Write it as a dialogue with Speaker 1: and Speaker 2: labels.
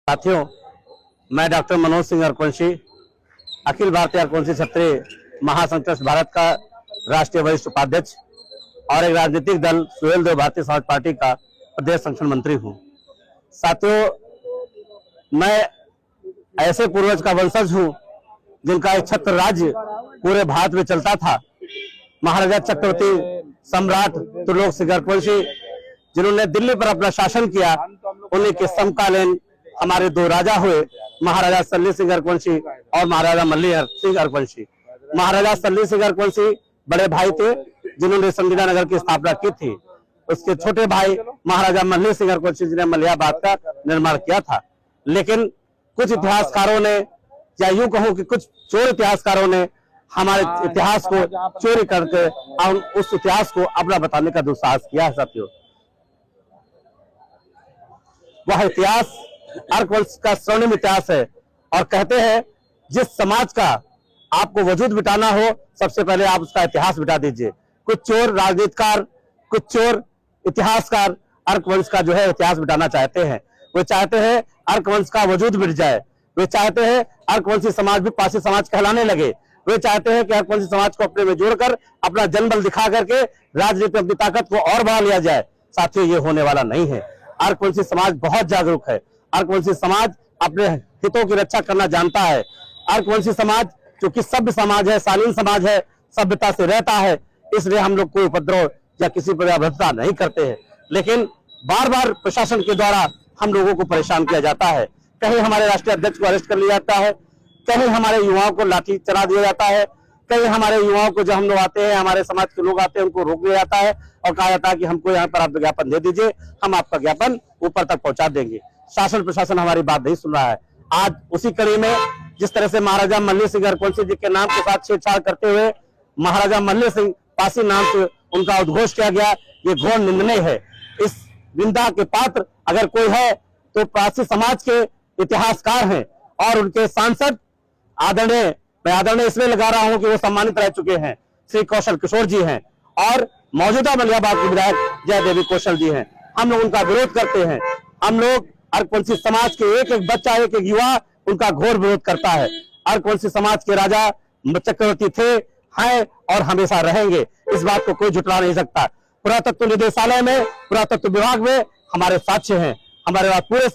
Speaker 1: साथियों, मैं डॉक्टर मनोज सिंह अरकवंशी, अखिल भारतीय अरकवंशी क्षत्रिय महासंघ ट्रस्ट भारत का राष्ट्रीय वरिष्ठ उपाध्यक्ष और एक राजनीतिक दल सुहेल देव भारतीय समाज पार्टी का प्रदेश संगठन मंत्री हूं। साथियों, मैं ऐसे पूर्वज का वंशज हूं जिनका एक छत्र राज्य पूरे भारत में चलता था। महाराजा चक्रवर्ती सम्राट त्रिलोक सिंह अरकवंशी, जिन्होंने दिल्ली पर अपना शासन किया, उन्हीं के समकालीन हमारे दो राजा हुए, महाराजा सल्ली सिंह अरकवंशी और महाराजा मल्ली सिंह अरकवंशी। महाराजा सल्ली सिंह अरकवंशी बड़े भाई थे जिन्होंने संगीता नगर की स्थापना की थी। उसके छोटे भाई महाराजा मल्ली सिंह अरकवंशी जी ने मलियाबाद का निर्माण किया था। लेकिन कुछ इतिहासकारों ने, या यूं कहूं कि कुछ चोर इतिहासकारों ने हमारे इतिहास को चोरी करके उस इतिहास को अपना बताने का दुस्साहस किया है। साथियों, वह इतिहास अरकवंश का स्वर्णिम इतिहास है और कहते हैं जिस समाज का आपको वजूद बिठाना हो, सबसे पहले आप उसका इतिहास बिठा दीजिए। कुछ चोर राजनीतिकार, कुछ चोर इतिहासकार अरकवंश का जो है इतिहास बिठाना चाहते हैं। वे चाहते हैं अरकवंश का वजूद मिट जाए। वे चाहते हैं अरकवंशी समाज भी पासी समाज कहलाने लगे। वे चाहते हैं कि अरकवंशी समाज को अपने में जोड़कर अपना जनबल दिखा करके राजनीति अपनी ताकत को और बढ़ा लिया जाए। साथियों, ये होने वाला नहीं है। अरकवंशी समाज बहुत जागरूक है। अरकवंशी समाज अपने हितों की रक्षा करना जानता है। अरकवंशी समाज जो कि सभ्य समाज है, शालीन समाज है, सभ्यता से रहता है, इसलिए हम लोग कोई उपद्रव या किसी पर भ्रष्टा नहीं करते हैं। लेकिन बार बार प्रशासन के द्वारा हम लोगों को परेशान किया जाता है। कहीं हमारे राष्ट्रीय अध्यक्ष को अरेस्ट कर लिया जाता है, कहीं हमारे युवाओं को लाठी चला दिया जाता है, कहीं हमारे युवाओं को, जब हम लोग आते हैं, हमारे समाज के लोग आते हैं, उनको रोक लिया जाता है और कहा जाता है कि हमको यहाँ पर आप ज्ञापन दे दीजिए, हम आपका ज्ञापन ऊपर तक पहुंचा देंगे। शासन प्रशासन हमारी बात नहीं सुन रहा है। आज उसी कड़ी में जिस तरह से महाराजा मल्ली सिंह अरकवंशी जी के नाम के साथ छेड़छाड़ करते हुए महाराजा मल्ली सिंह पासी नाम से उनका उद्घोष किया गया, ये घोर निंदनीय है। इस निंदा के पात्र अगर कोई है तो पासी समाज के इतिहासकार हैं और उनके सांसद आदरणीय इसलिए लगा रहा हूं कि वो सम्मानित रह चुके हैं, श्री कौशल किशोर जी हैं और मौजूदा मलियाबाद के विधायक जय देवी कौशल जी हैं। हम लोग उनका विरोध करते हैं। हम लोग अरकवंशी समाज के एक एक बच्चा, एक एक युवा उनका घोर विरोध करता है। अरकवंशी समाज के राजा चक्रवर्ती थे, हैं और हमेशा रहेंगे। इस बात को कोई झुठला नहीं सकता। पुरातत्व निदेशालय में, पुरातत्व विभाग में हमारे साक्ष्य हैं, हमारे पास पूरे